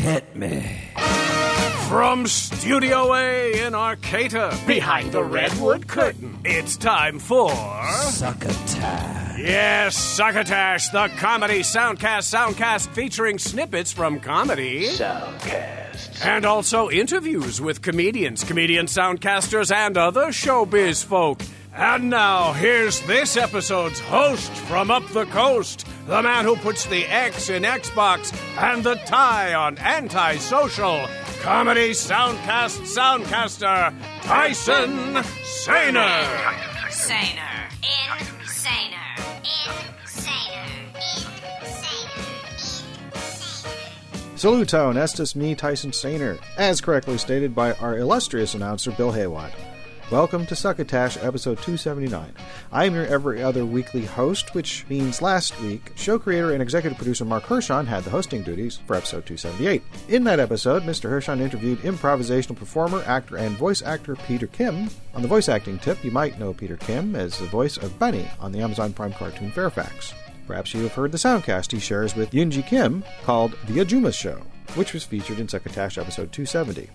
Hit me. From Studio A in Arcata, behind the redwood curtain, it's time for... Succotash. Yes, Succotash, the comedy soundcast featuring snippets from comedy. Soundcasts. And also interviews with comedians, comedian soundcasters, and other showbiz folk. And now, here's this episode's host from up the coast, the man who puts the X in Xbox and the tie on antisocial, comedy soundcaster, Tyson Saner. Saner. Insaner. Saluton, estis me, Tyson Saner, as correctly stated by our illustrious announcer, Bill Haywatt. Welcome to Succotash, episode 279. I am your every other weekly host, which means last week, show creator and executive producer Mark Hershon had the hosting duties for episode 278. In that episode, Mr. Hershon interviewed improvisational performer, actor, and voice actor Peter Kim. On the voice acting tip, you might know Peter Kim as the voice of Bunny on the Amazon Prime cartoon Fairfax. Perhaps you have heard the soundcast he shares with Yoonji Kim called The Ajuma Show, which was featured in Succotash episode 270.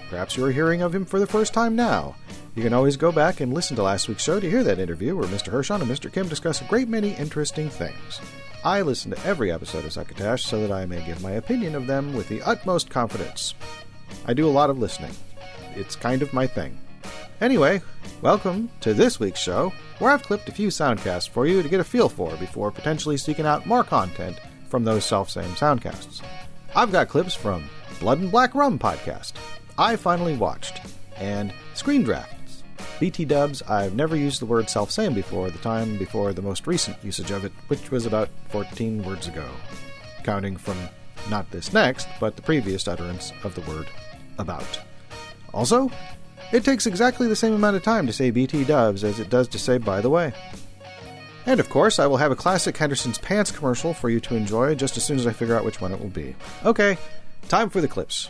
Perhaps you are hearing of him for the first time now. You can always go back and listen to last week's show to hear that interview where Mr. Hershon and Mr. Kim discuss a great many interesting things. I listen to every episode of Succotash so that I may give my opinion of them with the utmost confidence. I do a lot of listening. It's kind of my thing. Anyway, welcome to this week's show, where I've clipped a few soundcasts for you to get a feel for before potentially seeking out more content from those selfsame soundcasts. I've got clips from Blood and Black Rum podcast, I Finally Watched, and Screen Drafts. BT dubs, I've never used the word selfsame before, the time before the most recent usage of it, which was about 14 words ago, counting from not this next, but the previous utterance of the word about. Also, it takes exactly the same amount of time to say BT dubs as it does to say by the way. And of course, I will have a classic Henderson's Pants commercial for you to enjoy just as soon as I figure out which one it will be. Okay, time for the clips.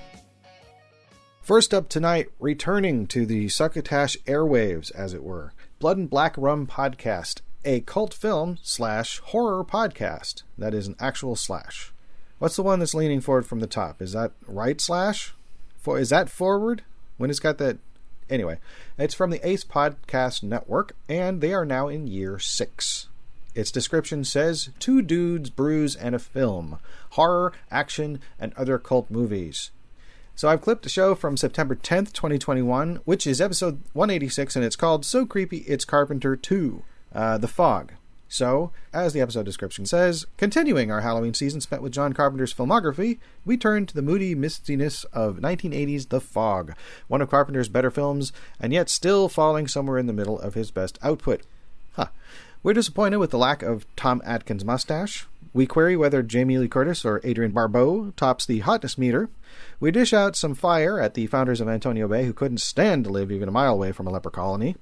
First up tonight, returning to the Succotash airwaves, as it were, Blood and Black Rum podcast, a cult film / horror podcast. That is an actual slash. What's the one that's leaning forward from the top? Is that right slash? Is that forward? When it's got that... Anyway, it's from the Ace Podcast Network, and they are now in year 6. Its description says, 2 dudes, brews, and a film. Horror, action, and other cult movies. So I've clipped a show from September 10th, 2021, which is episode 186, and it's called So Creepy It's Carpenter 2, The Fog. So, as the episode description says, continuing our Halloween season spent with John Carpenter's filmography, we turn to the moody mistiness of 1980's The Fog, one of Carpenter's better films, and yet still falling somewhere in the middle of his best output. We're disappointed with the lack of Tom Atkins' mustache. We query whether Jamie Lee Curtis or Adrienne Barbeau tops the hotness meter. We dish out some fire at the founders of Antonio Bay who couldn't stand to live even a mile away from a leper colony.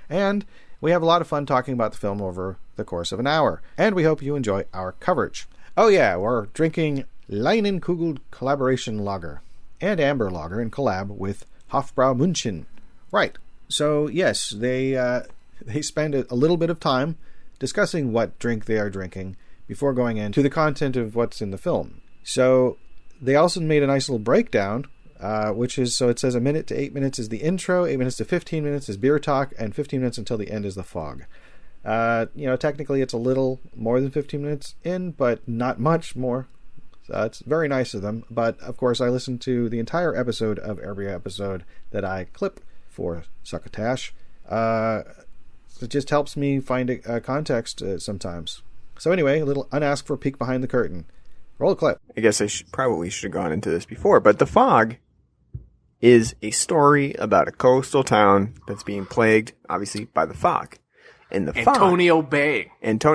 And we have a lot of fun talking about the film over the course of an hour. And we hope you enjoy our coverage. Oh yeah, we're drinking Leinenkugel Collaboration Lager and Amber Lager in collab with Hofbrau München. Right. So yes, they spend a little bit of time discussing what drink they are drinking before going into the content of what's in the film. So they also made a nice little breakdown, which is, so it says 1 minute to 8 minutes is the intro, 8 minutes to 15 minutes is beer talk, and 15 minutes until the end is the fog. Technically it's a little more than 15 minutes in, but not much more. It's very nice of them. But of course I listen to the entire episode of every episode that I clip for Succotash. It just helps me find a context sometimes. So anyway, a little unasked for peek behind the curtain. Roll a clip. I guess I probably should have gone into this before, but The Fog is a story about a coastal town that's being plagued, obviously, by the fog. And the Antonio Bay.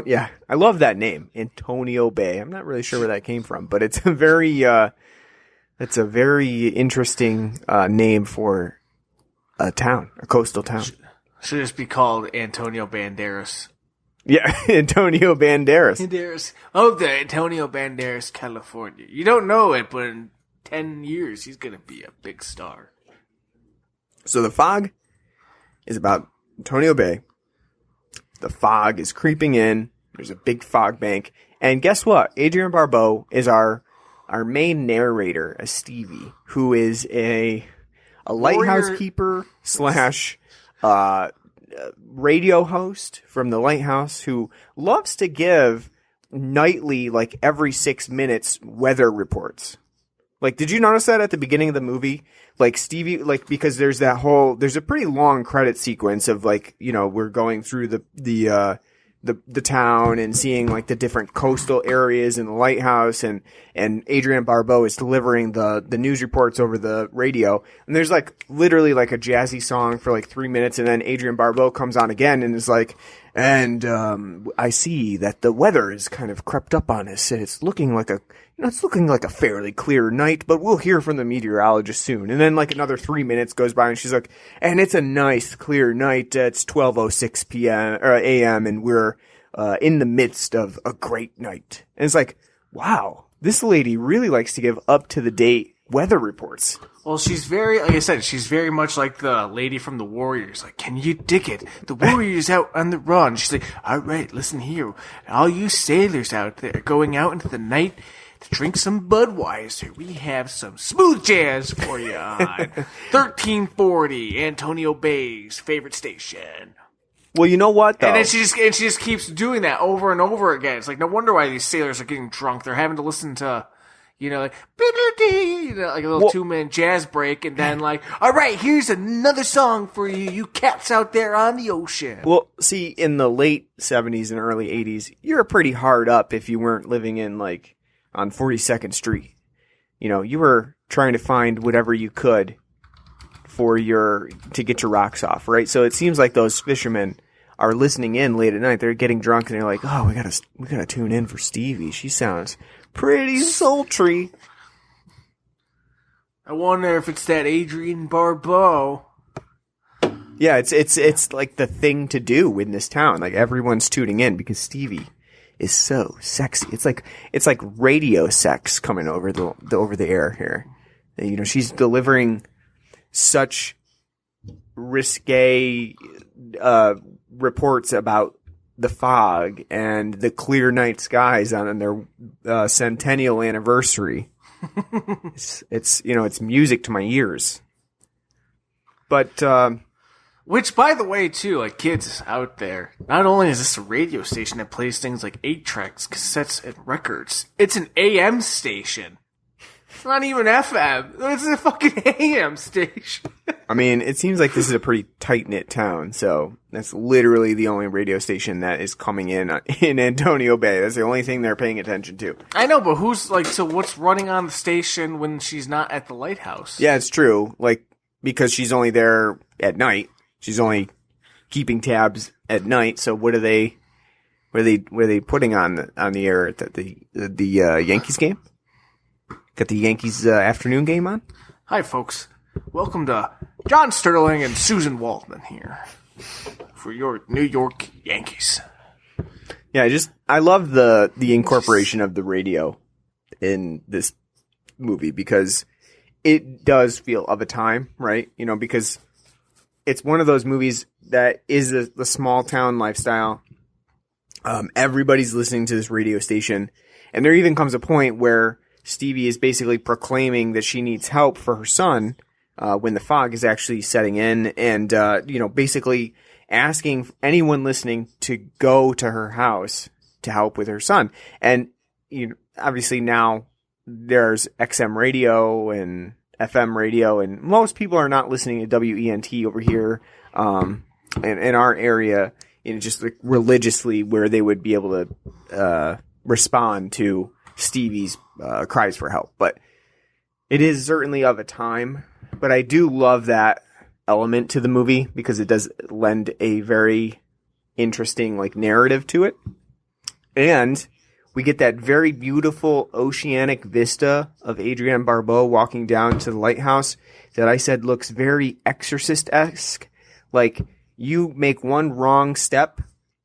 Yeah, I love that name, Antonio Bay. I'm not really sure where that came from, but it's a very interesting name for a town, a coastal town. Should just be called Antonio Banderas. Yeah, Antonio Banderas. Oh, the Antonio Banderas, California. You don't know it, but in 10 years, he's going to be a big star. So The Fog is about Antonio Bay. The fog is creeping in. There's a big fog bank. And guess what? Adrienne Barbeau is our our main narrator, a Stevie, who is a lighthouse keeper slash radio host from the lighthouse who loves to give nightly, like every 6 minutes, weather reports. Like, did you notice that at the beginning of the movie? Like, Stevie, like, because there's a pretty long credit sequence of, like, you know, we're going through the town and seeing, like, the different coastal areas in the lighthouse, and Adrienne Barbeau is delivering the news reports over the radio. And there's, like, literally, like, a jazzy song for, like, 3 minutes, and then Adrienne Barbeau comes on again and is like, and I see that the weather is kind of crept up on us, and it's looking like a fairly clear night, but we'll hear from the meteorologist soon. And then, like, another 3 minutes goes by, and she's like, and it's a nice, clear night. It's 12:06 p.m. or a.m., and we're in the midst of a great night. And it's like, wow, this lady really likes to give up-to-the-date weather reports. Well, like I said, she's very much like the lady from the Warriors. Like, can you dig it? The Warriors out on the run. She's like, all right, listen here. All you sailors out there going out into the night to drink some Budweiser, we have some smooth jazz for you on 1340 Antonio Bay's favorite station. Well, you know what, though? And then she just keeps doing that over and over again. It's like, no wonder why these sailors are getting drunk. They're having to listen to, you know, like, like a little 2-minute jazz break, and then like, all right, here's another song for you cats out there on the ocean. Well, see, in the late 70s and early 80s, you were pretty hard up if you weren't living in, like, on 42nd Street. You know, you were trying to find whatever you could to get your rocks off, right? So it seems like those fishermen are listening in late at night. They're getting drunk, and they're like, oh, we gotta tune in for Stevie. She sounds pretty sultry. I wonder if it's that Adrienne Barbeau. Yeah, it's like the thing to do in this town. Like, everyone's tuning in because Stevie is so sexy. It's like radio sex coming over the air here. You know, she's delivering such risque reports about the fog and the clear night skies on their centennial anniversary. It's you know, it's music to my ears. But which, by the way, too, like, kids out there, not only is this a radio station that plays things like 8-tracks, cassettes, and records, it's an AM station. It's not even FM. It's a fucking AM station. I mean, it seems like this is a pretty tight-knit town, so that's literally the only radio station that is coming in Antonio Bay. That's the only thing they're paying attention to. I know, but so what's running on the station when she's not at the lighthouse? Yeah, it's true. Like, because she's only there at night. She's only keeping tabs at night. So what are they putting on the air at the Yankees game? Got the Yankees afternoon game on? Hi, folks. Welcome to John Sterling and Susan Waldman here for your New York Yankees. Yeah, I love the incorporation of the radio in this movie because it does feel of a time, right? You know, because it's one of those movies that is the small town lifestyle. Everybody's listening to this radio station, and there even comes a point where Stevie is basically proclaiming that she needs help for her son when the fog is actually setting in, and you know, basically asking anyone listening to go to her house to help with her son. And you know, obviously now there's XM radio and FM radio, and most people are not listening to WENT over here in our area, you know, just like religiously, where they would be able to respond to Stevie's cries for help. But it is certainly of a time. But I do love that element to the movie because it does lend a very interesting, like, narrative to it. And we get that very beautiful oceanic vista of Adrienne Barbeau walking down to the lighthouse that I said looks very Exorcist-esque. Like, you make one wrong step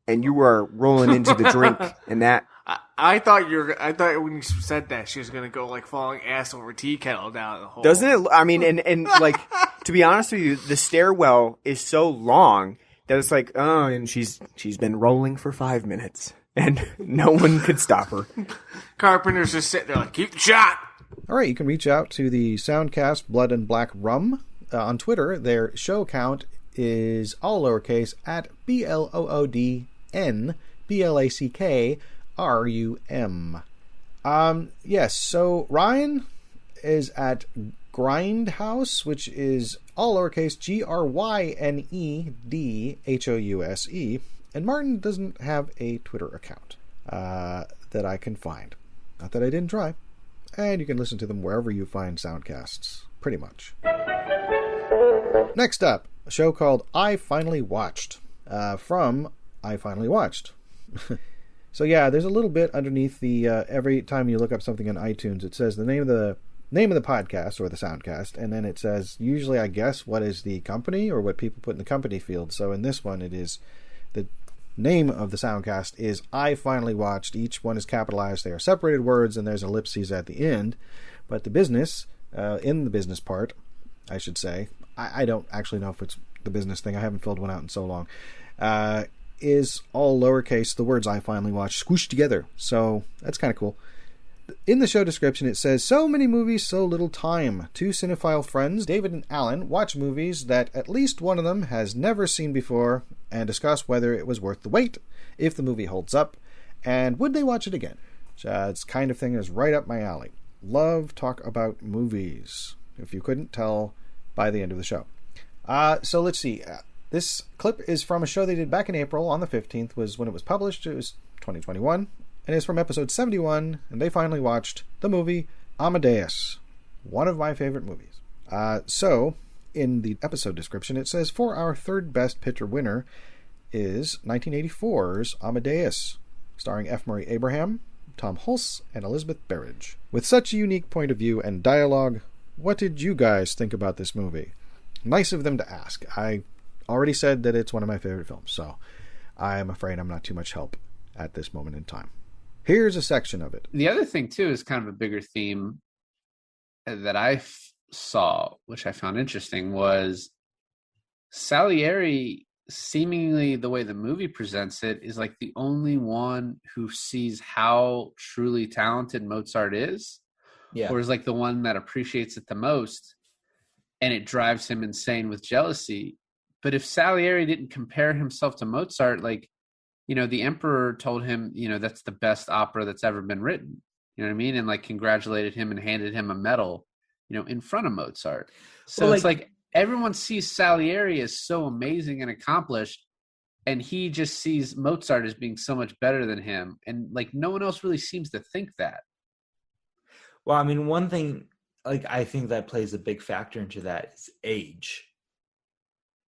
and you are rolling into the drink, and that. I thought when you said that she was gonna go like falling ass over tea kettle down the hole. Doesn't it? I mean, and like, to be honest with you, the stairwell is so long that it's like, oh, and she's been rolling for 5 minutes and no one could stop her. Carpenter's just sitting there like, keep the shot. All right, you can reach out to the Soundcast Blood and Black Rum on Twitter. Their show count is all lowercase at BLOODNBLACKRUM. Yes, so Ryan is at Grindhouse, which is all lowercase GRYNEDHOUSE, and Martin doesn't have a Twitter account that I can find. Not that I didn't try. And you can listen to them wherever you find soundcasts, pretty much. Next up, a show called I Finally Watched, from I Finally Watched. So yeah, there's a little bit underneath the, every time you look up something on iTunes, it says the name of the podcast or the soundcast, and then it says, usually I guess, what is the company or what people put in the company field. So in this one, it is, the name of the soundcast is I Finally Watched. Each one is capitalized. They are separated words, and there's ellipses at the end. But the business, in the business part, I should say, I don't actually know if it's the business thing. I haven't filled one out in so long. Is all lowercase, the words I Finally Watched squished together. So that's kind of cool. In the show description, it says, so many movies, so little time. Two cinephile friends, David and Alan, watch movies that at least one of them has never seen before and discuss whether it was worth the wait, if the movie holds up, and would they watch it again. It's kind of thing is right up my alley. Love talk about movies, if you couldn't tell by the end of the show. So let's see. This clip is from a show they did back in April on the 15th, was when it was published. It was 2021. And it's from episode 71, and they finally watched the movie Amadeus, one of my favorite movies. So, in the episode description, it says, for our third best picture winner is 1984's Amadeus, starring F. Murray Abraham, Tom Hulce, and Elizabeth Berridge. With such a unique point of view and dialogue, what did you guys think about this movie? Nice of them to ask. I already said that it's one of my favorite films, so I'm afraid I'm not too much help at this moment in time. Here's a section of it. The other thing, too, is kind of a bigger theme that I saw, which I found interesting, was Salieri, seemingly the way the movie presents it, is like the only one who sees how truly talented Mozart is, or is like the one that appreciates it the most, and it drives him insane with jealousy. But if Salieri didn't compare himself to Mozart, like, you know, the emperor told him, you know, that's the best opera that's ever been written. You know what I mean? And like congratulated him and handed him a medal, you know, in front of Mozart. So well, it's like everyone sees Salieri as so amazing and accomplished, and he just sees Mozart as being so much better than him. And like no one else really seems to think that. Well, I mean, one thing, like, I think that plays a big factor into that is age.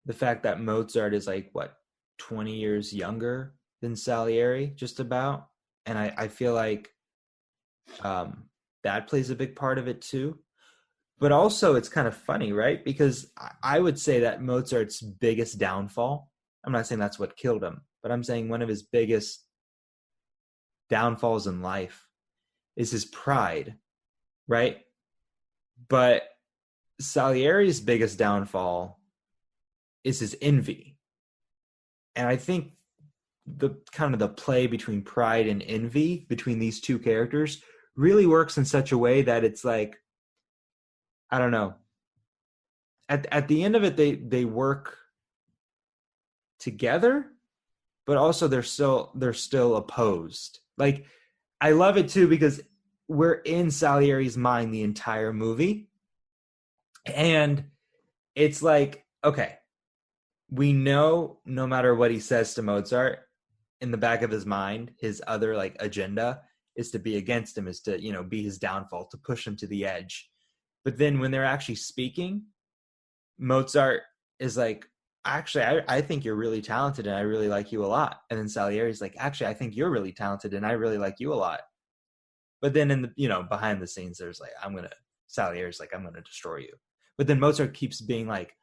The fact that Mozart is like, what, 20 years younger than Salieri, just about. And I feel like that plays a big part of it too. But also it's kind of funny, right? Because I would say that Mozart's biggest downfall, I'm not saying that's what killed him, but I'm saying one of his biggest downfalls in life is his pride, right? But Salieri's biggest downfall is his envy. And I think the kind of the play between pride and envy between these two characters really works in such a way that it's like, I don't know. At the end of it, they work together, but also they're still opposed. Like, I love it too because we're in Salieri's mind the entire movie, and it's like, okay, we know no matter what he says to Mozart, in the back of his mind, his other like agenda is to be against him, is to, you know, be his downfall, to push him to the edge. But then when they're actually speaking, Mozart is like, actually, I think you're really talented and I really like you a lot. And then Salieri's like, actually, I think you're really talented and I really like you a lot. But then in the, you know, behind the scenes, there's like, Salieri's like, I'm going to destroy you. But then Mozart keeps being like,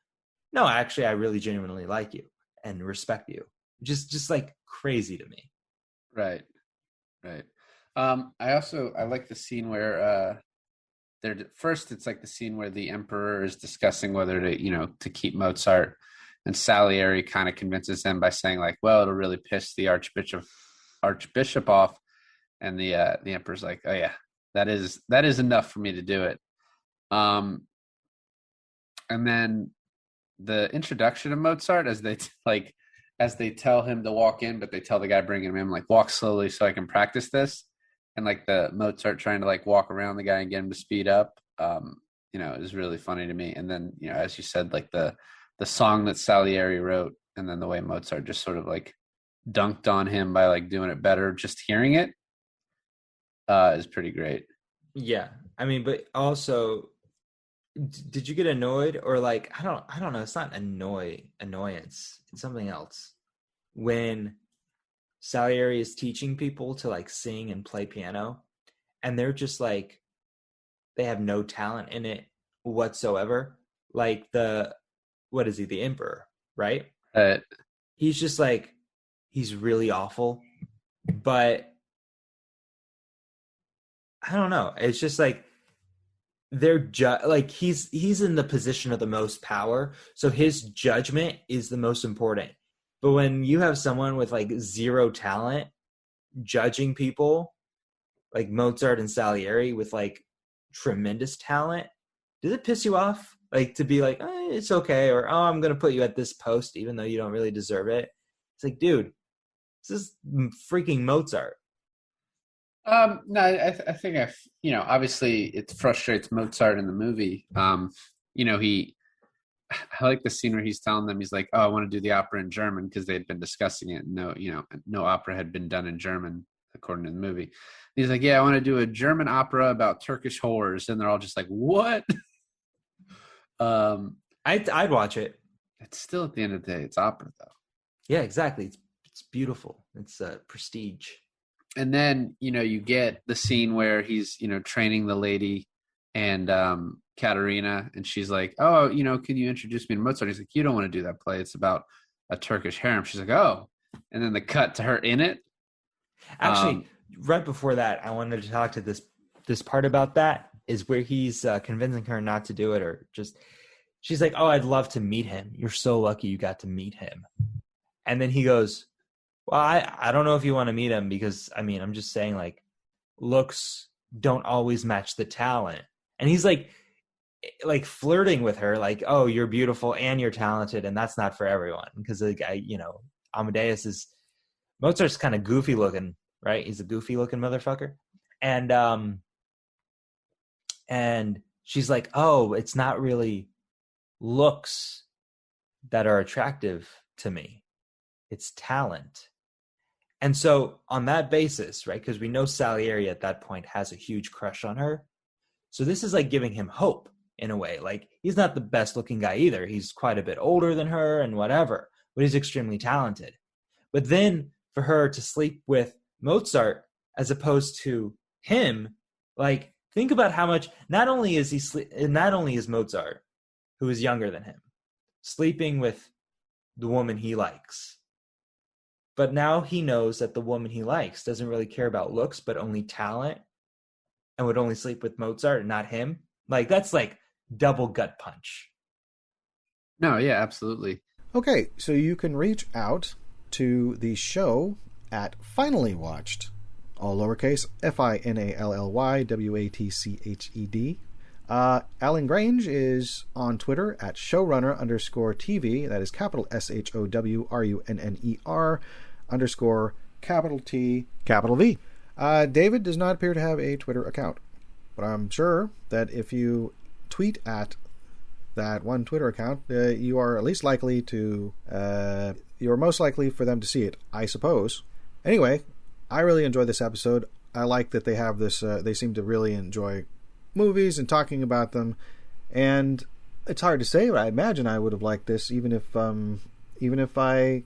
no, actually, I really genuinely like you and respect you. Just like crazy to me. Right. I like the scene where first it's like the scene where the emperor is discussing whether to, you know, to keep Mozart, and Salieri kind of convinces him by saying like, well, it'll really piss the archbishop off, and the emperor's like, oh yeah, that is enough for me to do it. And then the introduction of Mozart, as they tell him to walk in, but they tell the guy bringing him in, like, walk slowly so I can practice this. And like the Mozart trying to like walk around the guy and get him to speed up, is really funny to me. And then, as you said, like the song that Salieri wrote, and then the way Mozart just sort of like dunked on him by like doing it better, just hearing it, is pretty great. Yeah. I mean, but also, did you get annoyed, or like, I don't know, it's not annoyance, it's something else, when Salieri is teaching people to like sing and play piano, and they're just like, they have no talent in it whatsoever. Like the emperor, right? He's just like, he's really awful, but I don't know, it's just like, they're like, he's in the position of the most power, so his judgment is the most important. But when you have someone with like zero talent judging people, like Mozart and Salieri with like tremendous talent, does it piss you off? Like, to be like, it's okay, or I'm gonna put you at this post even though you don't really deserve it. It's like, dude, this is freaking Mozart. No, I think obviously it frustrates Mozart in the movie. I like the scene where he's telling them, he's like, oh, I want to do the opera in German, because they had been discussing it. No opera had been done in German according to the movie. He's like, yeah, I want to do a German opera about Turkish whores. And they're all just like, what? I'd watch it. It's still, at the end of the day, it's opera though. Yeah, exactly. It's beautiful. It's prestige. And then, you get the scene where he's, training the lady and Katerina, and she's like, oh, can you introduce me to Mozart? He's like, you don't want to do that play. It's about a Turkish harem. She's like, oh. And then the cut to her in it. Actually, right before that, I wanted to talk to this part about that, is where he's convincing her not to do it, or just, she's like, oh, I'd love to meet him. You're so lucky you got to meet him. And then he goes, well, I don't know if you want to meet him, because, I mean, I'm just saying, like, looks don't always match the talent. And he's like flirting with her, like, oh, you're beautiful and you're talented, and that's not for everyone. Because the guy, Amadeus Mozart's kind of goofy looking, right? He's a goofy looking motherfucker. And she's like, oh, it's not really looks that are attractive to me. It's talent. And so on that basis, right, because we know Salieri at that point has a huge crush on her. So this is like giving him hope in a way. Like, he's not the best looking guy either. He's quite a bit older than her and whatever, but he's extremely talented. But then for her to sleep with Mozart as opposed to him, like, think about how much, not only is Mozart, who is younger than him, sleeping with the woman he likes, but now he knows that the woman he likes doesn't really care about looks, but only talent, and would only sleep with Mozart and not him. Like, that's like double gut punch. No, yeah, absolutely. Okay, so you can reach out to the show at Finally Watched, all lowercase, FINALLYWATCHED. Alan Grange is on Twitter at showrunner_TV. That is capital SHOWRUNNER _T V. David does not appear to have a Twitter account, but I'm sure that if you tweet at that one Twitter account, you are at least likely to, you are most likely for them to see it, I suppose. Anyway, I really enjoyed this episode. I like that they have this, they seem to really enjoy movies and talking about them, and it's hard to say, but I imagine I would have liked this even if I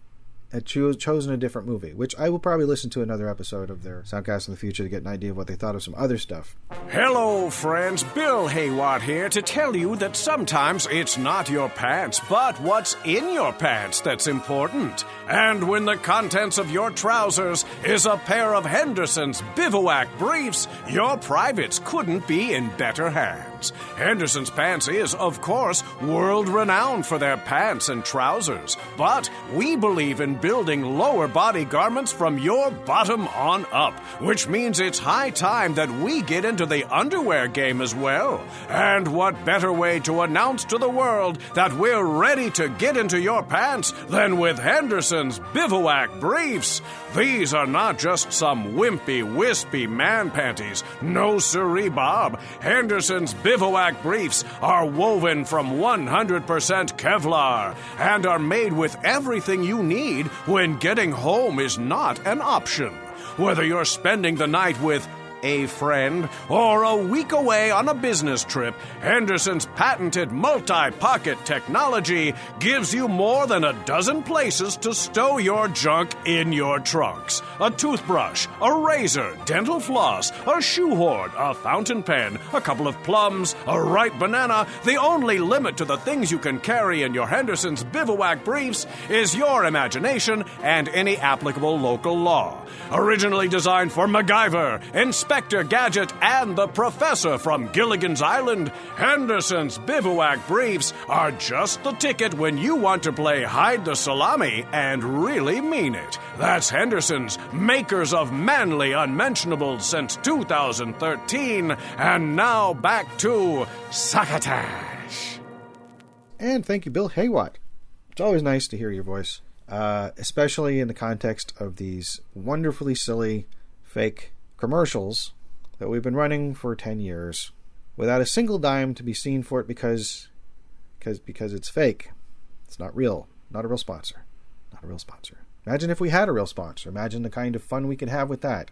had chosen a different movie, which I will probably listen to another episode of their Soundcast in the future to get an idea of what they thought of some other stuff. Hello, friends. Bill Haywatt here to tell you that sometimes it's not your pants, but what's in your pants that's important. And when the contents of your trousers is a pair of Henderson's bivouac briefs, your privates couldn't be in better hands. pants. Henderson's Pants is, of course, world-renowned for their pants and trousers. But we believe in building lower body garments from your bottom on up, which means it's high time that we get into the underwear game as well. And what better way to announce to the world that we're ready to get into your pants than with Henderson's Bivouac Briefs? These are not just some wimpy, wispy man panties. No siree, Bob. Henderson's Bivouac Briefs are woven from 100% Kevlar and are made with everything you need when getting home is not an option. Whether you're spending the night with a friend or a week away on a business trip, Henderson's patented multi-pocket technology gives you more than a dozen places to stow your junk in your trunks. A toothbrush, a razor, dental floss, a shoehorn, a fountain pen, a couple of plums, a ripe banana. The only limit to the things you can carry in your Henderson's Bivouac Briefs is your imagination and any applicable local law. Originally designed for MacGyver, Inspector Gadget, and the Professor from Gilligan's Island, Henderson's Bivouac Briefs are just the ticket when you want to play hide the salami and really mean it. That's Henderson's, makers of manly unmentionables since 2013. And now back to Succotash. And thank you, Bill Haywatt. It's always nice to hear your voice, especially in the context of these wonderfully silly fake commercials that we've been running for 10 years without a single dime to be seen for it because it's fake. It's not real. Not a real sponsor. Not a real sponsor. Imagine if we had a real sponsor. Imagine the kind of fun we could have with that.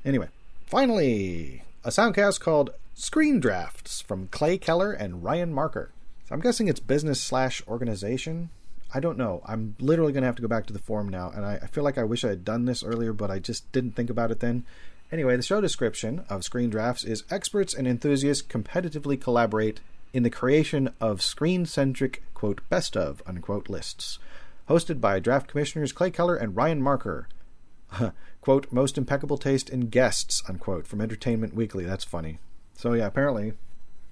Anyway, finally, a soundcast called Screen Drafts from Clay Keller and Ryan Marker. So I'm guessing it's business/organization. I don't know. I'm literally going to have to go back to the forum now, and I feel like I wish I had done this earlier, but I just didn't think about it then. Anyway, the show description of Screen Drafts is experts and enthusiasts competitively collaborate in the creation of screen-centric, quote, best of, unquote, lists. Hosted by draft commissioners Clay Keller and Ryan Marker. Quote, most impeccable taste in guests, unquote, from Entertainment Weekly. That's funny. So yeah, apparently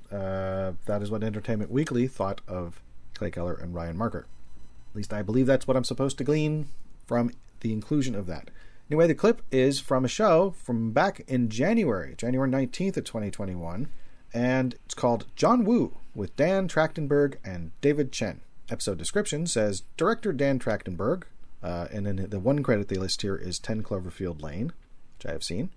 that is what Entertainment Weekly thought of Clay Keller and Ryan Marker. At least I believe that's what I'm supposed to glean from the inclusion of that. Anyway, the clip is from a show from back in January 19th of 2021, and it's called John Woo with Dan Trachtenberg and David Chen. Episode description says, Director Dan Trachtenberg, and then the one credit they list here is 10 Cloverfield Lane, which I have seen,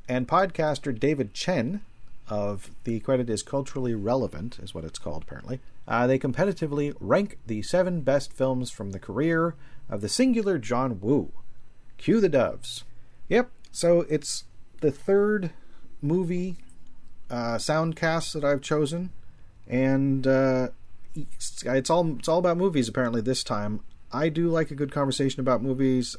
and podcaster David Chen, of the credit is Culturally Relevant, is what it's called apparently. They competitively rank the 7 best films from the career of the singular John Woo. Cue the doves. Yep, so it's the third movie soundcast that I've chosen, and it's all about movies apparently this time. I do like a good conversation about movies.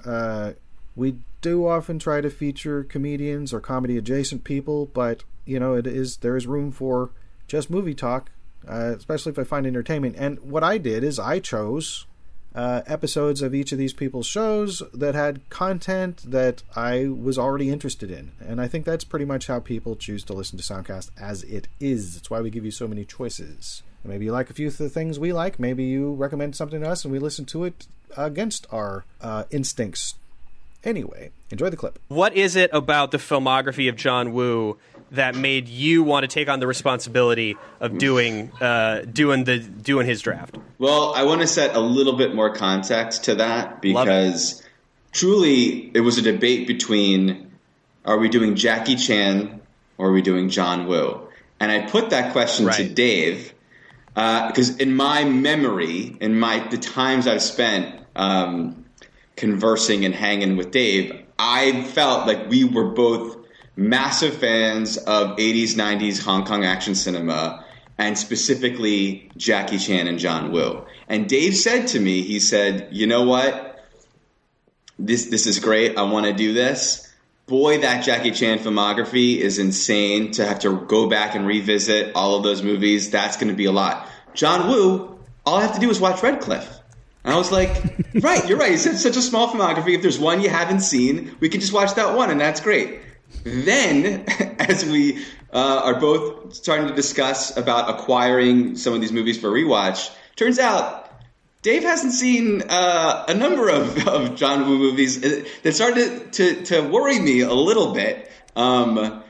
We do often try to feature comedians or comedy adjacent people, but you know, there is room for just movie talk, especially if I find entertainment. And what I did is I chose episodes of each of these people's shows that had content that I was already interested in. And I think that's pretty much how people choose to listen to Soundcast as it is. That's why we give you so many choices. Maybe you like a few of the things we like. Maybe you recommend something to us and we listen to it against our instincts. Anyway, enjoy the clip. What is it about the filmography of John Woo that made you want to take on the responsibility of doing his draft? Well, I want to set a little bit more context to that because truly it was a debate between, are we doing Jackie Chan or are we doing John Woo? And I put that question to Dave because in my memory, the times I've spent conversing and hanging with Dave, I felt like we were both massive fans of 80s, 90s Hong Kong action cinema, and specifically Jackie Chan and John Woo. And Dave said to me, he said, you know what? This is great. I want to do this. Boy, that Jackie Chan filmography is insane to have to go back and revisit all of those movies. That's going to be a lot. John Woo, all I have to do is watch Red Cliff. And I was like, right, you're right. It's such a small filmography. If there's one you haven't seen, we can just watch that one, and that's great. then, as we are both starting to discuss about acquiring some of these movies for rewatch, turns out Dave hasn't seen a number of John Woo movies that started to worry me a little bit. And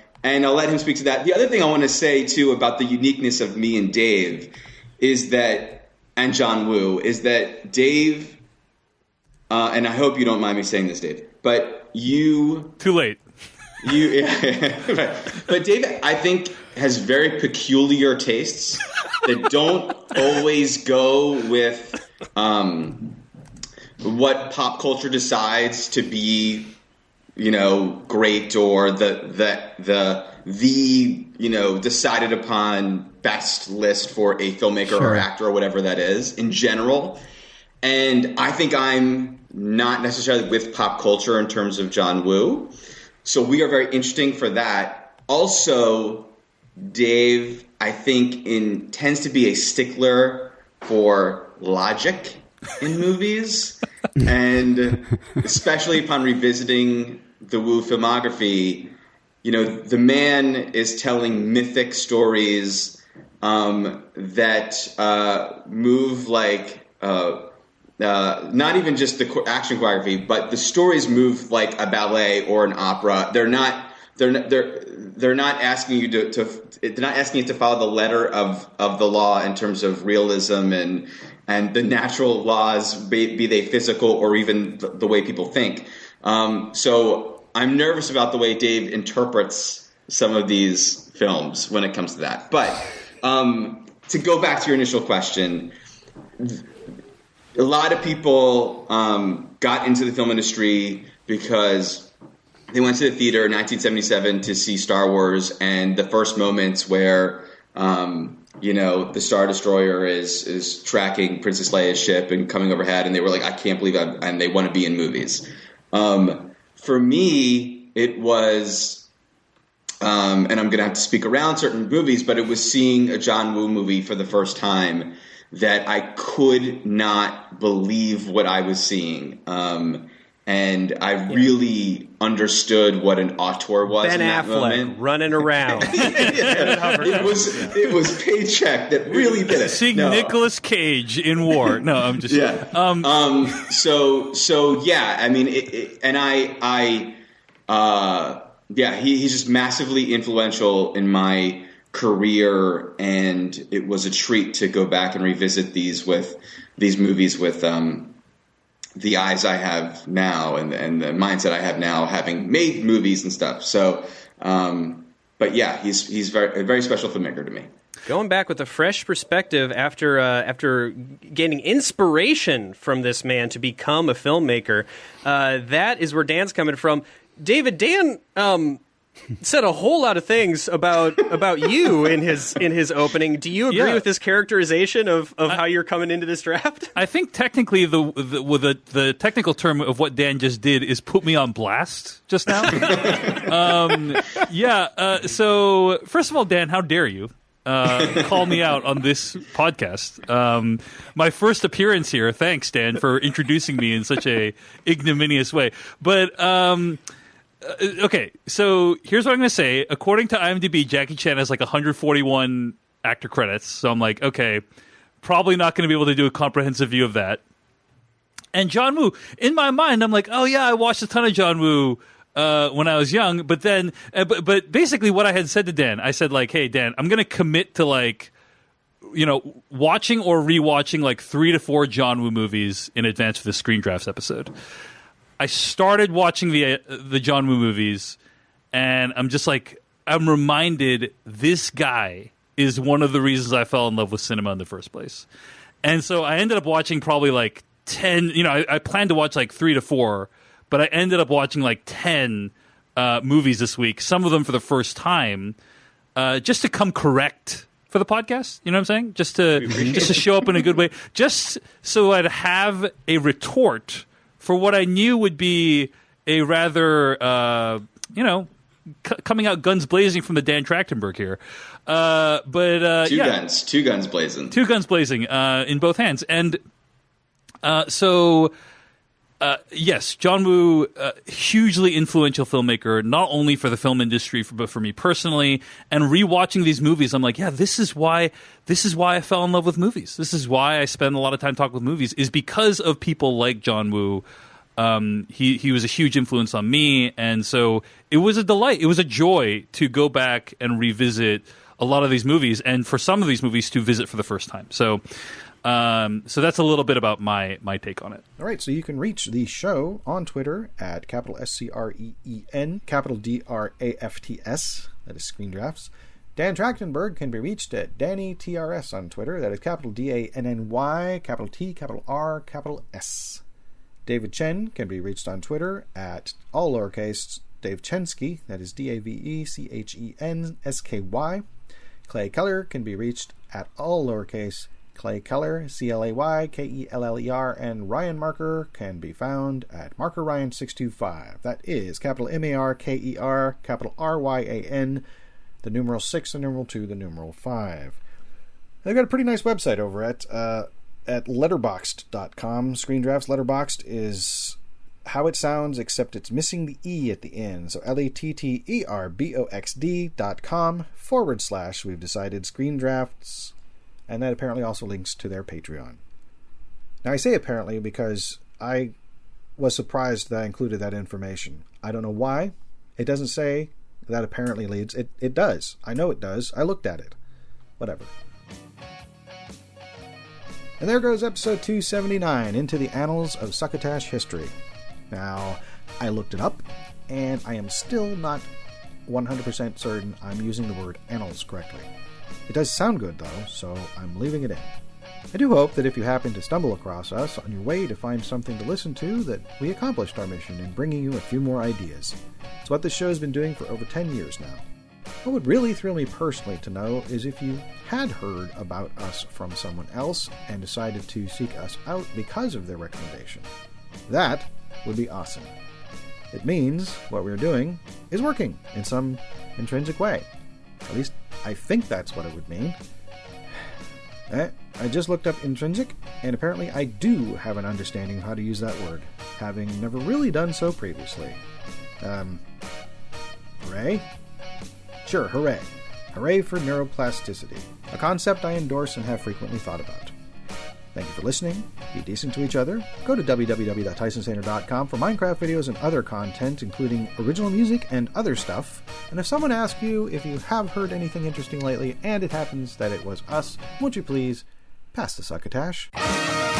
I'll let him speak to that. The other thing I want to say, too, about the uniqueness of me and Dave is that, and John Woo, is that Dave, and I hope you don't mind me saying this, Dave, but you... Too late. Right. But Dave, I think, has very peculiar tastes that don't always go with what pop culture decides to be, great, or the decided upon best list for a filmmaker or actor or whatever that is in general. And I think I'm not necessarily with pop culture in terms of John Woo. So we are very interesting for that. Also, Dave, I think, tends to be a stickler for logic in movies. And especially upon revisiting the Woo filmography, the man is telling mythic stories that move like not even just the action choreography, but the stories move like a ballet or an opera. They're not asking you they're not asking you to follow the letter of the law in terms of realism and the natural laws, be they physical or even the way people think. So I'm nervous about the way Dave interprets some of these films when it comes to that. But to go back to your initial question, a lot of people got into the film industry because they went to the theater in 1977 to see Star Wars, and the first moments where the Star Destroyer is tracking Princess Leia's ship and coming overhead, and they were like, I can't believe it, and they want to be in movies. For me, it was, and I'm going to have to speak around certain movies, but it was seeing a John Woo movie for the first time that I could not believe what I was seeing. And I really understood what an auteur was Ben in that Affleck moment. Running around. It was Paycheck that really did it. Seeing Nicolas Cage in War. No, I'm just So yeah, I mean, he's just massively influential in my career, and it was a treat to go back and revisit these movies with the eyes I have now and the mindset I have now, having made movies and stuff. So, but yeah, he's a very special filmmaker to me. Going back with a fresh perspective after gaining inspiration from this man to become a filmmaker, that is where Dan's coming from. David, Dan said a whole lot of things about you in his opening. Do you agree with this characterization of how you're coming into this draft? I think technically the technical term of what Dan just did is put me on blast just now. So first of all, Dan, how dare you call me out on this podcast? My first appearance here. Thanks, Dan, for introducing me in such a ignominious way. But okay, so here's what I'm going to say. According to IMDb, Jackie Chan has like 141 actor credits. So I'm like, okay, probably not going to be able to do a comprehensive view of that. And John Woo, in my mind, I'm like, oh yeah, I watched a ton of John Woo when I was young. But then, but basically what I had said to Dan, I said like, hey, Dan, I'm going to commit to like, watching or rewatching like 3 to 4 John Woo movies in advance for the Screen Drafts episode. I started watching the John Woo movies, and I'm just like, I'm reminded this guy is one of the reasons I fell in love with cinema in the first place. And so I ended up watching probably like 10, I planned to watch like 3 to 4, but I ended up watching like 10 movies this week, some of them for the first time, just to come correct for the podcast. You know what I'm saying? Just to show up in a good way, just so I'd have a retort for what I knew would be a rather, coming out guns blazing from the Dan Trachtenberg here. Two guns blazing. Two guns blazing in both hands. And so Yes, John Woo, hugely influential filmmaker, not only for the film industry, but for me personally. And rewatching these movies, I'm like, yeah, this is why I fell in love with movies. This is why I spend a lot of time talking with movies, is because of people like John Woo. He was a huge influence on me, and so it was a delight. It was a joy to go back and revisit a lot of these movies, and for some of these movies to visit for the first time. So that's a little bit about my take on it. All right, so you can reach the show on Twitter at capital SCREEN, capital DRAFTS, that is Screen Drafts. Dan Trachtenberg can be reached at DannyTRS on Twitter, that is capital DANNY, capital T, capital R, capital S. David Chen can be reached on Twitter at all lowercase Dave Chensky, that is DAVECHENSKY. Clay Keller can be reached at all lowercase Clay Keller, ClayKeller, and Ryan Marker can be found at MarkerRyan625. That is capital MARKER, capital RYAN, the numeral 6, the numeral 2, the numeral 5. They've got a pretty nice website over at letterboxd.com. Screen Drafts Letterboxd is how it sounds, except it's missing the E at the end. So letterboxd.com / we've decided Screen Drafts. And that apparently also links to their Patreon. Now, I say apparently because I was surprised that I included that information. I don't know why. It doesn't say that apparently leads. It does. I know it does. I looked at it. Whatever. And there goes episode 279 into the annals of Succotash history. Now, I looked it up, and I am still not 100% certain I'm using the word annals correctly. It does sound good, though, so I'm leaving it in. I do hope that if you happen to stumble across us on your way to find something to listen to, that we accomplished our mission in bringing you a few more ideas. It's what this show's been doing for over 10 years now. What would really thrill me personally to know is if you had heard about us from someone else and decided to seek us out because of their recommendation. That would be awesome. It means what we're doing is working in some intrinsic way. At least I think that's what it would mean. I just looked up intrinsic, and apparently I do have an understanding of how to use that word, having never really done so previously. Hooray? Sure, hooray. Hooray for neuroplasticity, a concept I endorse and have frequently thought about. Thank you for listening. Be decent to each other. Go to www.tysonsaner.com for Minecraft videos and other content, including original music and other stuff. And if someone asks you if you have heard anything interesting lately, and it happens that it was us, won't you please pass the Succotash?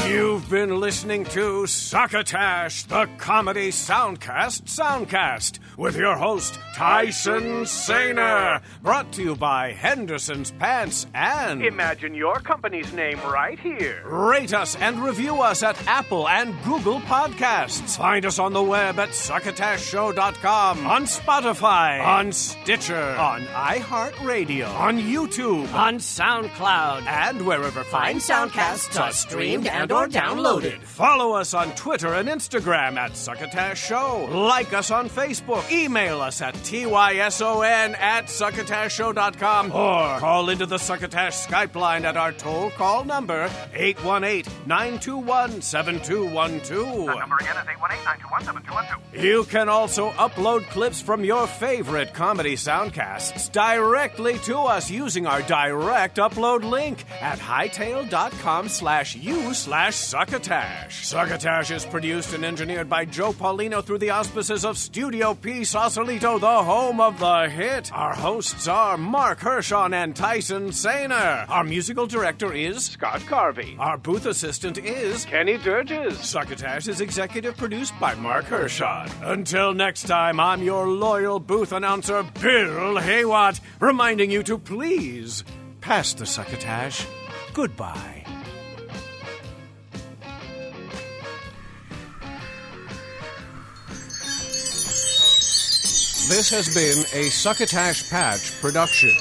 You've been listening to Succotash, the comedy soundcast, with your host, Tyson Saner. Brought to you by Henderson's Pants and... Imagine your company's name right here. Rate us and review us at Apple and Google Podcasts. Find us on the web at succotashshow.com, on Spotify, on Stitcher, on iHeartRadio, on YouTube, On SoundCloud. and wherever fine soundcasts are streamed and or downloaded. Follow us on Twitter and Instagram at Succotash Show. Like us on Facebook. Email us at tyson@succotashshow.com or call into the Succotash Skype line at our toll call number 818-921-7212. That number again is 818-921-7212. You can also upload clips from your favorite comedy soundcasts directly to us using our direct upload link at hightail.com/u/Succotash. Succotash is produced and engineered by Joe Paulino through the auspices of Studio P Sausalito, the home of the hit. Our hosts are Mark Hershon and Tyson Saner. Our musical director is Scott Carvey. Our booth assistant is Kenny Durges. Succotash is executive produced by Mark Hershon. Until next time, I'm your loyal booth announcer, Bill Haywatt, reminding you to please pass the Succotash. Goodbye. This has been a Succotash Patch production.